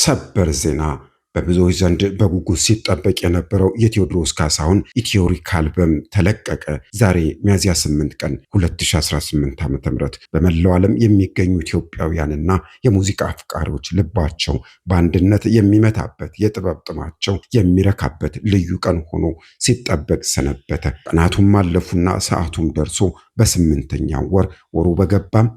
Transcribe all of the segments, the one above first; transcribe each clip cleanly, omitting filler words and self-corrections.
ሰበር ዜና በብዙዎች ዘንድ በጉጉት ሲጠበቅ የነበረው የቴዎድሮስ ካሳሁን ኢትዮሪክ አልበም ተለቀቀ። ዛሬ ሚያዝያ 8 ቀን 2018 ዓ.ም በመላው ዓለም የሚገኙ ኢትዮጵያውያንና የሙዚቃ አፍቃሪዎች ልባቸው በአንድነት የሚመታበት የጥበብ ጥማቸው የሚረካበት ልዩ ቀን ሆኖ ሲጠበቅ ሰነበተ። ቀናቱም አለፉና ሰዓቱም ደርሶ በስምንተኛው ወሩ በገባም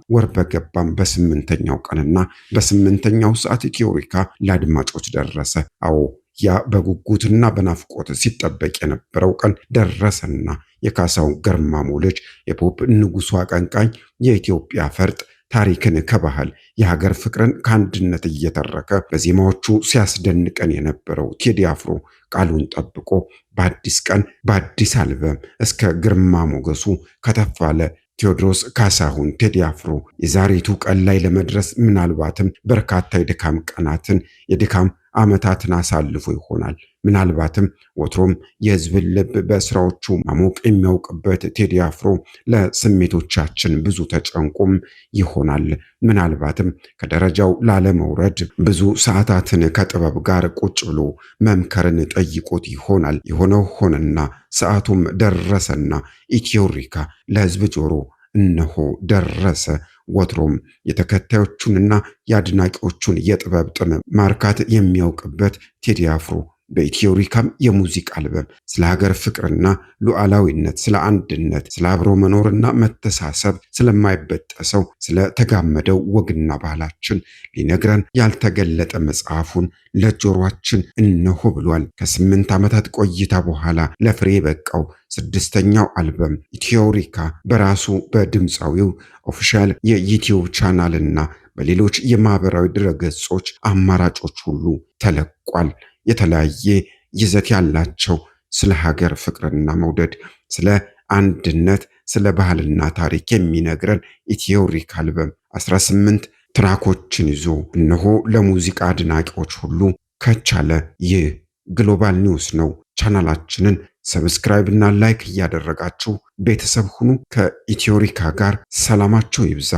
በስምንተኛው ቀንና በስምንተኛው ሰዓት ኢትዮሪካ ለአድማጮች ደረሰ። አዎ ያ በጉጉትና በናፍቆት ሲጠበቅ የነበረው ቀን ደረሰና የካሳሁን ገርማሞ ልጅ የፖፕ ንጉሱ አቀንቃኝ የኢትዮጵያ ፈርጥ ታሪክን ከባህል የሀገር ፍቅርን ከአንድነት እየተረከ በዜማዎቹ ሲያስደንቀን የነበረው ቴዲ አፍሮ ቃሉን ጠብቆ በአዲስ ቀን በአዲስ አልበም እስከ ግርማ ሞገሱ ከተፋለ ቴዎድሮስ ካሳሁን ቴዲ አፍሮ የዛሬቱ ቀን ላይ ለመድረስ ምናልባትም በርካታ የድካም ቀናትን የድካም ዓመታትን አሳልፎ ይሆናል። ምናልባትም ወትሮም የሕዝብን ልብ በስራዎቹ ማሞቅ የሚያውቅበት ቴዲ አፍሮ ለስሜቶቻችን ብዙ ተጨንቆም ይሆናል። ምናልባትም ከደረጃው ላለመውረድ ብዙ ሰዓታትን ከጥበብ ጋር ቁጭ ብሎ መምከርን ጠይቆት ይሆናል። የሆነው ሆነና ሰዓቱም ደረሰና ኢትዮሪካ ለሕዝብ ጆሮ እነሆ ደረሰ። ወትሮም የተከታዮቹንና የአድናቂዎቹን የጥበብ ጥም ማርካት የሚያውቅበት ቴዲ አፍሮ በኢትዮሪካም የሙዚቃ አልበም ስለ ሀገር ፍቅርና ሉዓላዊነት፣ ስለ አንድነት፣ ስለ አብሮ መኖርና መተሳሰብ፣ ስለማይበጠሰው ስለ ተጋመደው ወግና ባህላችን ሊነግረን ያልተገለጠ መጽሐፉን ለጆሮአችን እነሆ ብሏል። ከ8 ዓመታት ቆይታ በኋላ ለፍሬ የበቃው ስድስተኛው አልበም ኢትዮሪካ በራሱ በድምፃዊው ኦፊሻል የዩቲዩብ ቻናልና በሌሎች የማህበራዊ ድረገጾች አማራጮች ሁሉ ተለቋል። የተለያየ ይዘት ያላቸው ስለ ሀገር ፍቅርና መውደድ፣ ስለ አንድነት፣ ስለ ባህልና ታሪክ የሚነግረን ኢትዮሪካ አልበም 18 ትራኮችን ይዞ እነሆ ለሙዚቃ አድናቂዎች ሁሉ ከቻለ። ይህ ግሎባል ኒውስ ነው። ቻናላችንን ሰብስክራይብ እና ላይክ እያደረጋችሁ ቤተሰብ ሁኑ። ከኢትዮሪካ ጋር ሰላማቸው ይብዛ።